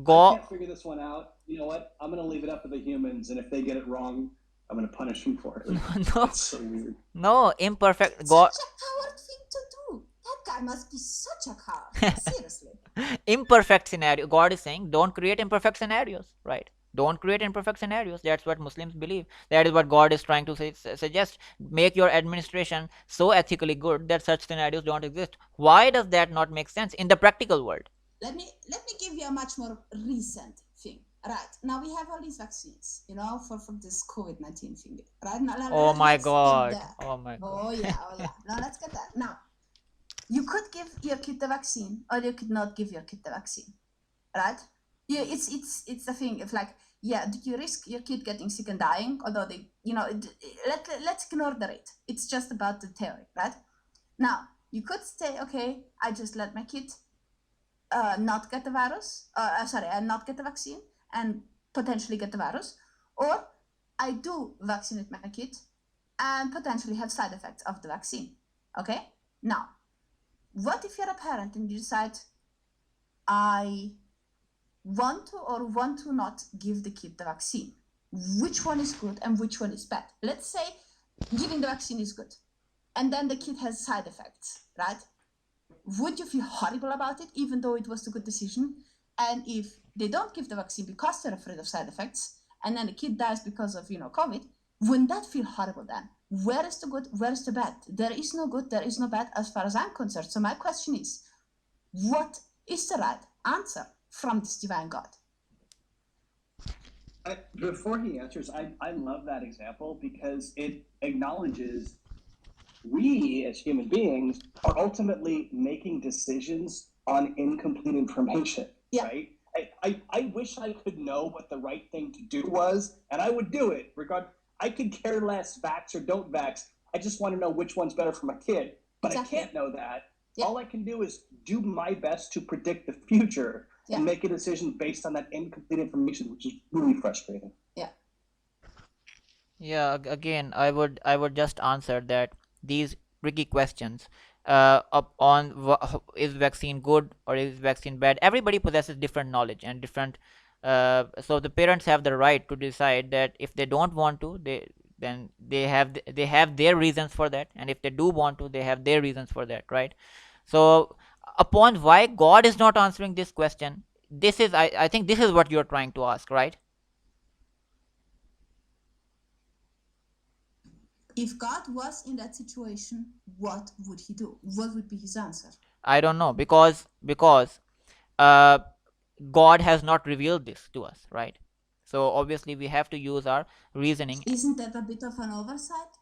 God, I can't figure this one out. You know what? I'm going to leave it up to the humans, and if they get it wrong, I'm going to punish them for it. No. It's so weird. No, imperfect God. Such a coward thing to do. That guy must be such a coward. Seriously. Imperfect scenario. God is saying, don't create imperfect scenarios, right? Don't create imperfect scenarios. That's what Muslims believe. That is what God is trying to suggest. Make your administration so ethically good that such scenarios don't exist. Why does that not make sense in the practical world? Let me give you a much more recent thing. Right now we have all these vaccines, for this COVID-19 thing. Right now, oh my God! Oh yeah. Now let's get that. Now, you could give your kid the vaccine, or you could not give your kid the vaccine, right? Yeah, it's the thing. If do you risk your kid getting sick and dying? Although let's ignore the rate. It's just about the theory, right? Now you could say, okay, I just let my kid not get the virus. Not get the vaccine and potentially get the virus, or I do vaccinate my kid and potentially have side effects of the vaccine. Okay. Now, what if you're a parent and you decide, I want to or want to not give the kid the vaccine. Which one is good and which one is bad? Let's say giving the vaccine is good, and then the kid has side effects, right? Would you feel horrible about it, even though it was a good decision? And if they don't give the vaccine because they're afraid of side effects, and then the kid dies because of, COVID, wouldn't that feel horrible then? Where is the good? Where is the bad? There is no good, there is no bad as far as I'm concerned. So my question is, what is the right answer from this divine God? Before he answers, I love that example because it acknowledges we as human beings are ultimately making decisions on incomplete information, right? I wish I could know what the right thing to do was, and I would do it. I could care less, vax or don't vax. I just want to know which one's better for my kid. But exactly. I can't know that. Yeah. All I can do is do my best to predict the future and make a decision based on that incomplete information, which is really frustrating. Yeah. Yeah. Again, I would just answer that these tricky questions is vaccine good or is vaccine bad. Everybody possesses different knowledge and different. So the parents have the right to decide that if they don't want to, they have their reasons for that, and if they do want to, they have their reasons for that, right? So upon why God is not answering this question, this is I think this is what you're trying to ask, right? If God was in that situation, what would he do? What would be his answer? I don't know, because God has not revealed this to us, right? So obviously we have to use our reasoning. Isn't that a bit of an oversight?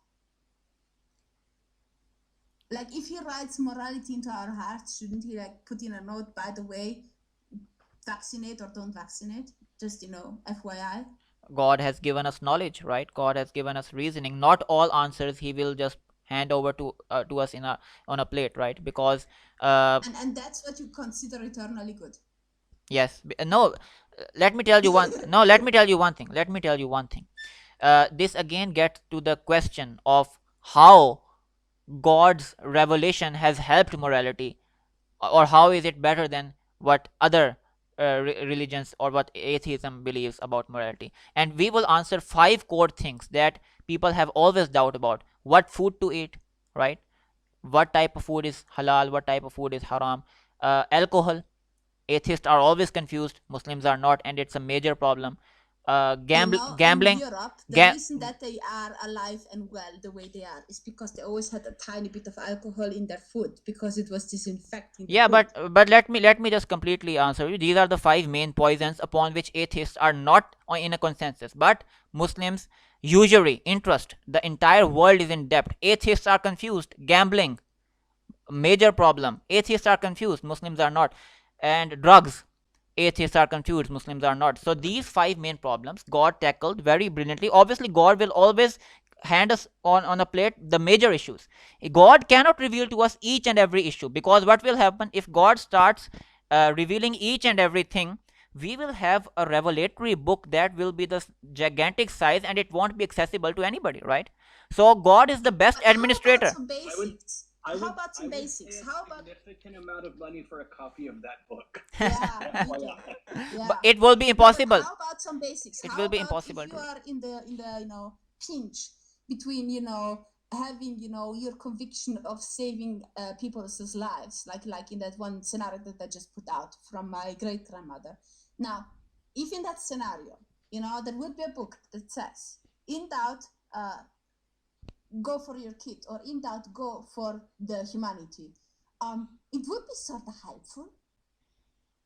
Like, if he writes morality into our hearts, shouldn't he put in a note, by the way, vaccinate or don't vaccinate? Just, FYI. God has given us knowledge, right? God has given us reasoning. Not all answers he will just hand over to us on a plate, right? Because and that's what you consider eternally good. Yes. No. Let me tell you one. No. Let me tell you one thing. This again gets to the question of how God's revelation has helped morality, or how is it better than what other religions or what atheism believes about morality. And we will answer 5 core things that people have always doubt about. What food to eat, right? What type of food is halal, what type of food is haram. Alcohol, atheists are always confused, Muslims are not, and it's a major problem. Gambling. In Europe, the reason that they are alive and well the way they are is because they always had a tiny bit of alcohol in their food because it was disinfecting. Yeah, but let me just completely answer you. These are the 5 main poisons upon which atheists are not in a consensus. But Muslims, usury, interest, the entire world is in debt. Atheists are confused. Gambling, major problem. Atheists are confused. Muslims are not. And drugs. Atheists are confused, Muslims are not. So these 5 main problems God tackled very brilliantly. Obviously, God will always hand us on a plate the major issues. God cannot reveal to us each and every issue, because what will happen if God starts revealing each and everything? We will have a revelatory book that will be the gigantic size, and it won't be accessible to anybody, right? So God is the best administrator. How about some basics? How about a significant amount of money for a copy of that book? Yeah. But it will be impossible. How about some basics? It will be impossible. If you are in the pinch between having your conviction of saving people's lives, like in that one scenario that I just put out from my great grandmother. Now, if in that scenario, there would be a book that says, in doubt, go for your kid, or in doubt, go for the humanity. It would be sort of helpful.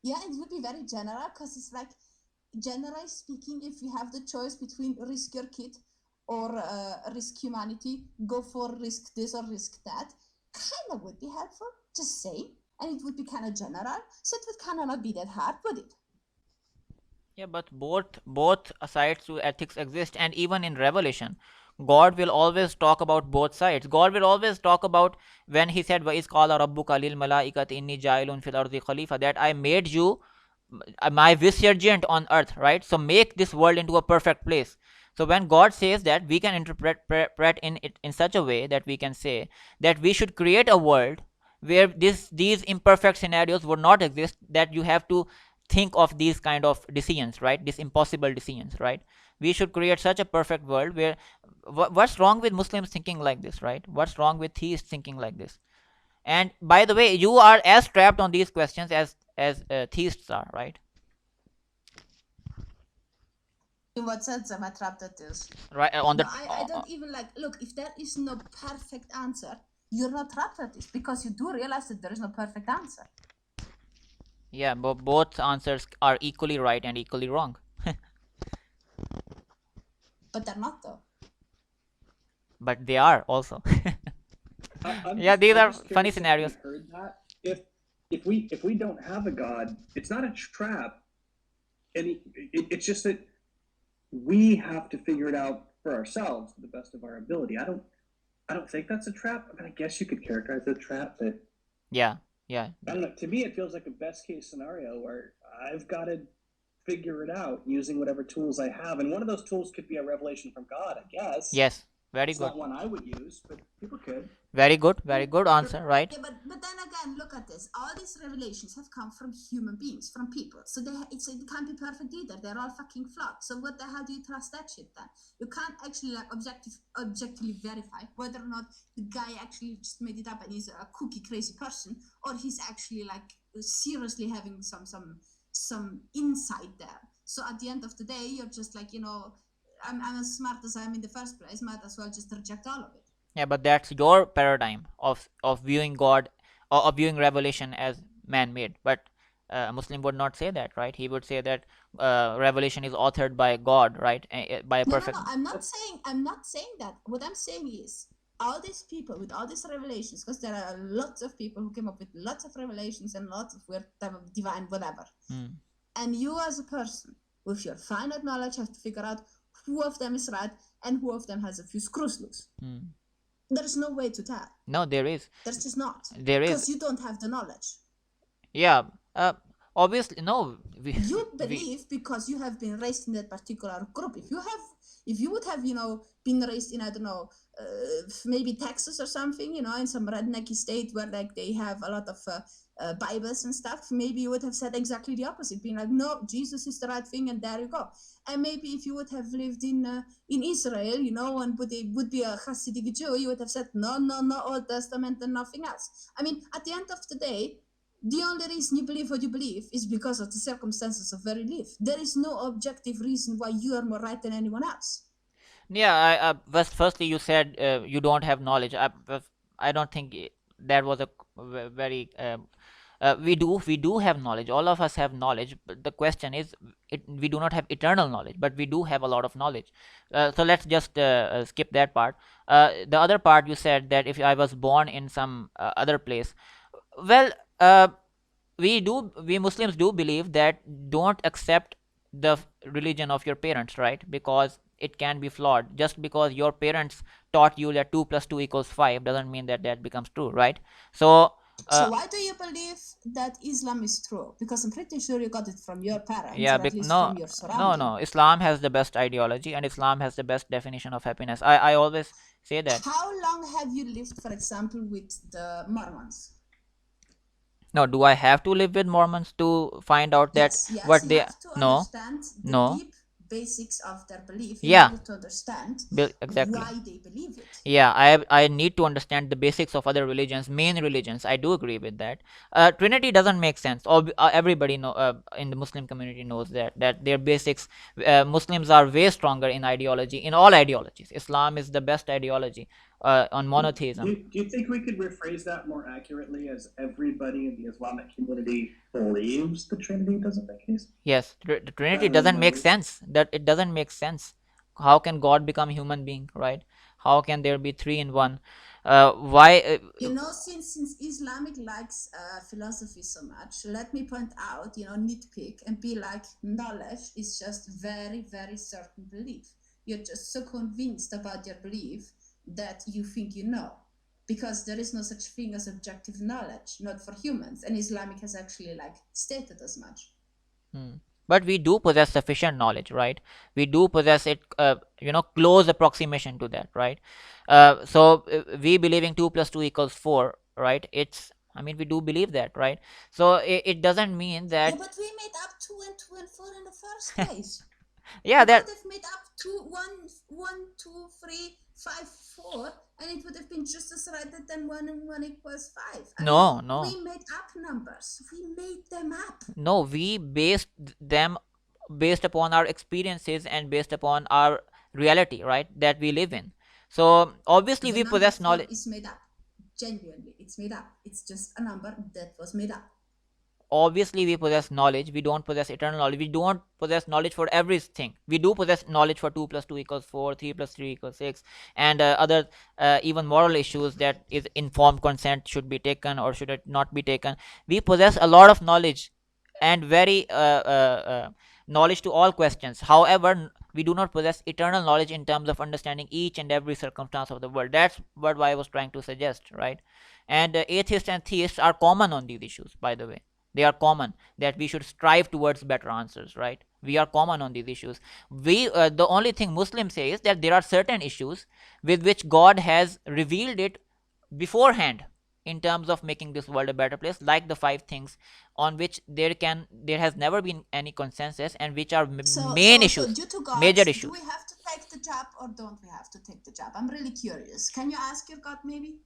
Yeah, it would be very general, because it's like, generally speaking, if you have the choice between risk your kid or risk humanity, go for risk this or risk that, kind of would be helpful, just saying. And it would be kind of general, so it would kind of not be that hard, would it? Yeah, but both sides to ethics exist, and even in Revelation, God will always talk about both sides. God will always talk about when he said, وَإِذْ قَالَ رَبُّكَ لِلْمَلَائِكَةِ إِنِّي جَاعِلٌ فِي الْأَرْضِ خَلِيفَةً, that I made you my vicegerent on earth, right? So make this world into a perfect place. So when God says that, we can interpret in it in such a way that we can say that we should create a world where these imperfect scenarios would not exist, that you have to think of these kind of decisions, right? These impossible decisions, right? We should create such a perfect world where what's wrong with Muslims thinking like this, right? What's wrong with theists thinking like this? And by the way, you are as trapped on these questions as theists are, right? In what sense am I trapped at this? Right on the. No, I don't even like. Look, if there is no perfect answer, you're not trapped at this because you do realize that there is no perfect answer. Yeah, but both answers are equally right and equally wrong. But they're not, though. But they are also. Yeah, these are just funny curious if scenarios. you heard that. If we don't have a God, it's not a trap, and it's just that we have to figure it out for ourselves to the best of our ability. I don't think that's a trap. I mean, I guess you could characterize it as a trap, but Yeah. I don't know. To me, it feels like a best case scenario where I've got to figure it out using whatever tools I have, and one of those tools could be a revelation from God, I guess. Yes. Very It's good. not one I would use, but people could. Very good answer, right? Yeah, but then again, look at this. All these revelations have come from human beings, from people. So it can't be perfect either. They're all fucking flawed. So what the hell do you trust that shit then? You can't actually like objectively verify whether or not the guy actually just made it up and he's a cookie crazy person, or he's actually like seriously having some insight there. So at the end of the day, you're just like, I'm as smart as I am in the first place. Might as well just reject all of it. Yeah, but that's your paradigm of viewing God or of viewing revelation as man-made. But a Muslim would not say that, right? He would say that revelation is authored by God, right? By a perfect. No. I'm not saying that. What I'm saying is all these people with all these revelations, because there are lots of people who came up with lots of revelations and lots of weird type of divine whatever. And you as a person with your finite knowledge have to figure out who of them is right and who of them has a few screws loose. There's no way to tell. No, there is. There's just not. There is. Because you don't have the knowledge. Yeah. Obviously, no. You believe because you have been raised in that particular group. If you would have, been raised in, I don't know, maybe Texas or something, in some rednecky state where like they have a lot of Bibles and stuff, maybe you would have said exactly the opposite, being like, no, Jesus is the right thing, and there you go. And maybe if you would have lived in Israel, and would be a Hasidic Jew, you would have said, no, Old Testament and nothing else. I mean, at the end of the day, the only reason you believe what you believe is because of the circumstances of where you live. There is no objective reason why you are more right than anyone else. Yeah, firstly you said you don't have knowledge. I don't think that was a very. We do have knowledge. All of us have knowledge. But the question is, we do not have eternal knowledge, but we do have a lot of knowledge. So let's just skip that part. The other part you said that if I was born in some other place, well, we Muslims do believe that don't accept the religion of your parents, right? Because it can be flawed. Just because your parents taught you that 2 plus 2 equals 5 doesn't mean that becomes true, right? So why do you believe that Islam is true? Because I'm pretty sure you got it from your parents, yeah, or at least from your surroundings. no. Islam has the best ideology, and Islam has the best definition of happiness. I always say that. How long have you lived, for example, with the Mormons? No, do I have to live with Mormons to find out that yes, what you they have to understand the deep basics of their belief in order to understand exactly why they believe it. Yeah, I need to understand the basics of other religions, main religions. I do agree with that. Trinity doesn't make sense. Everybody in the Muslim community knows that their basics. Muslims are way stronger in ideology, in all ideologies. Islam is the best ideology on monotheism. Do you think we could rephrase that more accurately as everybody in the Islamic community believes the Trinity doesn't make any sense? Yes, the Trinity doesn't make sense. That it doesn't make sense. How can God become a human being, right? How can there be three in one? Why? Since Islamic likes philosophy so much, let me point out, nitpick and be like, knowledge is just very, very certain belief. You're just so convinced about your belief that you think you know, because there is no such thing as objective knowledge, not for humans, and Islamic has actually stated as much. But we do possess sufficient knowledge, right? We do possess it, close approximation to that, right? So we believing 2 plus 2 equals 4, right? It's I mean, we do believe that, right? So it doesn't mean that. Yeah, but we made up 2 and 2 and 4 in the first place. Yeah, We that. could have made up 2, 1, 2, 3, 5, 4, and it would have been just as right that then 1 and 1 equals 5. No. We made up numbers. We made them up. No, we based them based upon our experiences and based upon our reality, right, that we live in. So obviously we possess knowledge. It's made up. Genuinely, it's made up. It's just a number that was made up. Obviously we possess knowledge. We don't possess eternal knowledge. We don't possess knowledge for everything. We do possess knowledge for 2 plus 2 equals 4, 3 plus 3 equals 6, and other even moral issues, that is informed consent should be taken or should it not be taken. We possess a lot of knowledge and very knowledge to all questions. However, we do not possess eternal knowledge in terms of understanding each and every circumstance of the world. That's what I was trying to suggest, right? And atheists and theists are common on these issues, by the way. They are common, that we should strive towards better answers, right? We are common on these issues. We the only thing Muslims say is that there are certain issues with which God has revealed it beforehand in terms of making this world a better place, like the 5 things on which there has never been any consensus, and which are main issues, so due to God, major issues. do we have to take the jab or don't we have to take the jab? I'm really curious. Can you ask your God maybe?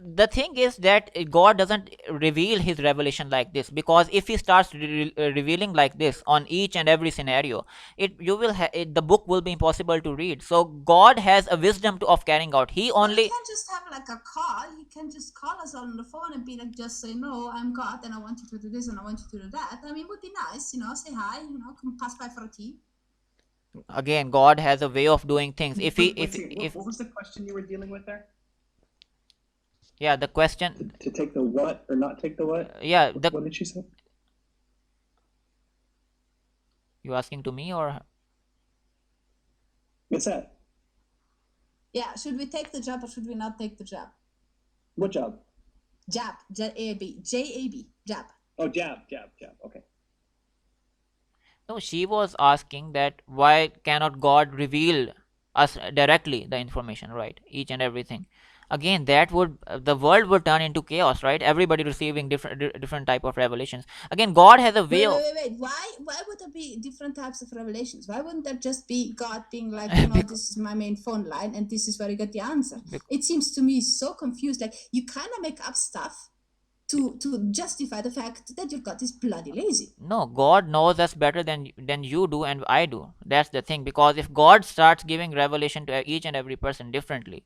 The thing is that God doesn't reveal his revelation like this, because if he starts revealing like this on each and every scenario, the book will be impossible to read. So God has a wisdom of carrying out. He can't just have like a call. He can just call us on the phone and be like, just say, no, I'm God and I want you to do this and I want you to do that. I mean, it would be nice, say hi, come pass by for a tea. Again, God has a way of doing things. What was the question you were dealing with there? Yeah, the question to take the what or not take the what? Yeah, what did she say? You asking to me or? What's that? Yeah, should we take the jab or should we not take the jab? What job? Jab, J-A-B, jab. Oh, jab. Okay. No, she was asking that why cannot God reveal us directly the information, right? Each and everything. Again, that would the world would turn into chaos, right? Everybody receiving different type of revelations. Again, God has a way of. Wait. Why would there be different types of revelations? Why wouldn't there just be God being like, this is my main phone line and this is where you get the answer? It seems to me so confused. Like, you kind of make up stuff to justify the fact that your God is bloody lazy. No, God knows us better than you do and I do. That's the thing. Because if God starts giving revelation to each and every person differently,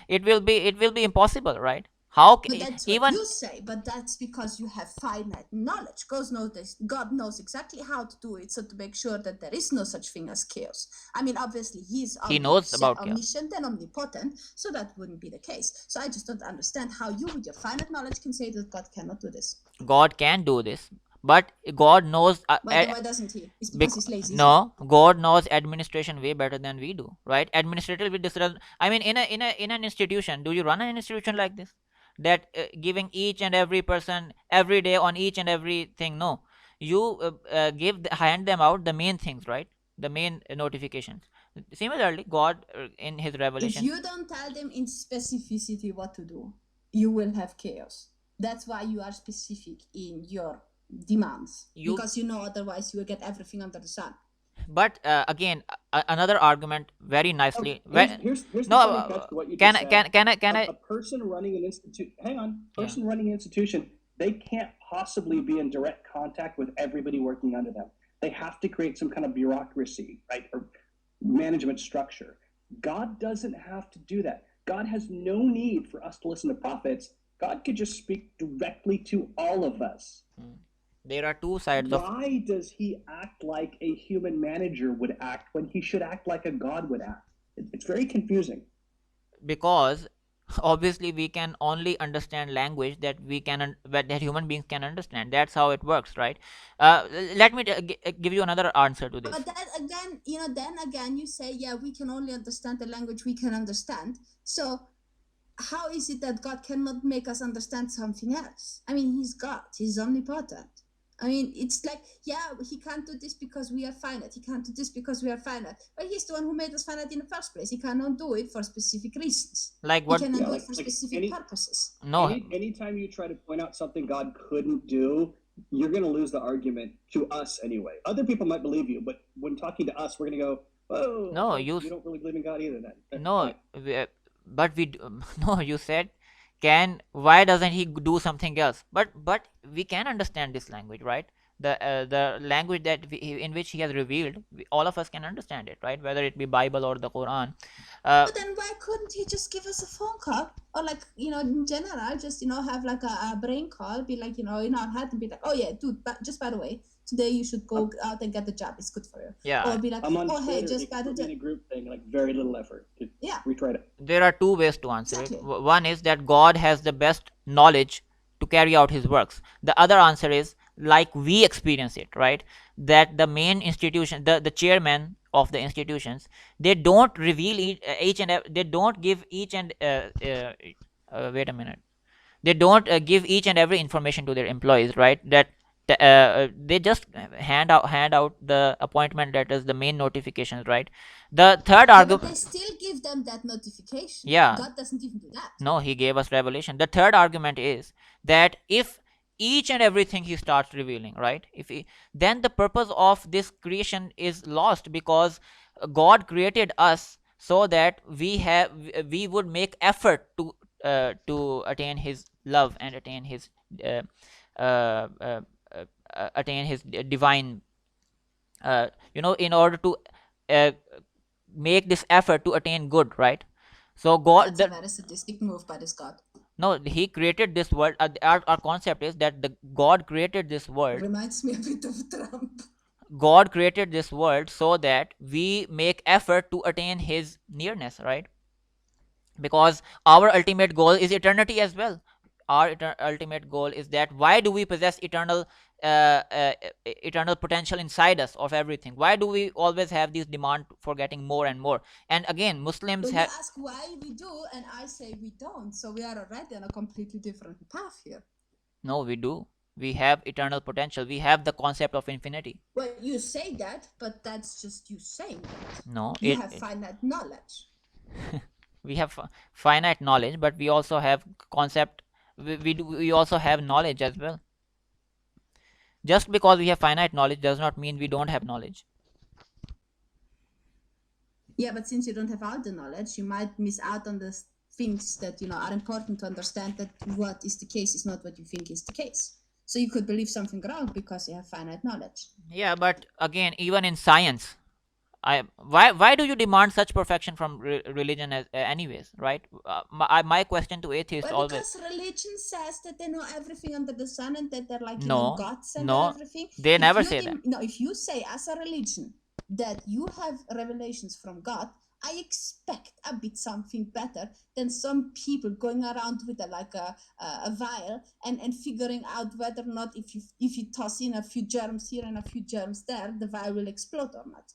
it will be impossible, right? How But that's what you say, but that's because you have finite knowledge. God knows exactly how to do it, so to make sure that there is no such thing as chaos. I mean, obviously, he knows about omniscient and omnipotent, so that wouldn't be the case. So I just don't understand how you, with your finite knowledge, can say that God cannot do this. God can do this, but God knows. Why doesn't he? It's because he's lazy. No, God knows administration way better than we do, right? Administrative with this. I mean, in an institution, do you run an institution like this? That giving each and every person every day on each and everything? No, you hand them out the main things, right? The main notifications. Similarly, God in his revelation. If you don't tell them in specificity what to do, you will have chaos. That's why you are specific in your demands, because otherwise you will get everything under the sun. But again, another argument very nicely. Here's what you just said. Can I? A person running an institution. Hang on. Running an institution, they can't possibly be in direct contact with everybody working under them. They have to create some kind of bureaucracy, right, or management structure. God doesn't have to do that. God has no need for us to listen to prophets. God could just speak directly to all of us. There are two sides of. Why does he act like a human manager would act when he should act like a God would act? It's very confusing. Because obviously we can only understand language that that human beings can understand. That's how it works, right? Let me give you another answer to this. But then again, you say, yeah, we can only understand the language we can understand. So how is it that God cannot make us understand something else? I mean, he's God. He's omnipotent. I mean, it's like, yeah, he can't do this because we are finite. He can't do this because we are finite. But he's the one who made us finite in the first place. He cannot do it for specific reasons. Like He what? cannot do like, it for like specific any, purposes. No, anytime you try to point out something God couldn't do, you're going to lose the argument to us anyway. Other people might believe you, but when talking to us, we're going to go, "Oh, no, okay, you you don't really believe in God either." Then no, fine. but no, you said, why doesn't he do something else? But we can understand this language, right? The language that in which he has revealed, all of us can understand it, right? Whether it be Bible or the Quran. But then why couldn't he just give us a phone call, or like, in general, just have like a brain call, be like, in our head, and be like, oh yeah, dude, but just by the way, today you should go out and get the job. It's good for you. Yeah, Or be like, I'm on oh hey, Twitter, just they by the put me in way. a group thing, like very little effort. Yeah. We tried it. there are two ways to answer Exactly. it. One is that God has the best knowledge to carry out his works. The other answer is like we experience it, right? That the main institution, the chairman of the institutions, they don't reveal each and they don't give each and wait a minute, they don't give each and every information to their employees, right? That they just hand out the appointment letters, the main notifications, right? The third Yeah, but argument, they still give them that notification. yeah, God doesn't even do that. no, he gave us revelation. The third argument is that if each and everything he starts revealing, right, then the purpose of this creation is lost, because God created us so that we would make effort to attain his love and attain his uh, uh, uh, attain his divine, in order to uh, make this effort to attain good, right? So God, That's a very sadistic move by this God. no, he created this world. Our concept is that the God created this world. Reminds me a bit of Trump. God created this world so that we make effort to attain his nearness, right? Because our ultimate goal is eternity as well. Our ultimate goal is that why do we possess uh, uh, eternal potential inside us of everything? Why do we always have this demand for getting more and more? And again, Muslims Well, you have, ask why we do, and I say we don't. So we are already on a completely different path here. no, we do. We have eternal potential. We have the concept of infinity. Well, you say that, but that's just you saying that. No, You have finite knowledge. we have finite knowledge, but we also have concept. We also have knowledge as well. Just because we have finite knowledge does not mean we don't have knowledge. Yeah, but since you don't have all the knowledge, you might miss out on the things that are important to understand, that what is the case is not what you think is the case. So you could believe something wrong because you have finite knowledge. Yeah, but again, even in science, why do you demand such perfection from religion anyways, right? My question to atheists Well, always, because religion says that they know everything under the sun, and that they're like no, gods and no, everything. they never say that. No, if you say as a religion that you have revelations from God, I expect a bit something better than some people going around with a vial and figuring out whether or not if you toss in a few germs here and a few germs there, the vial will explode or not.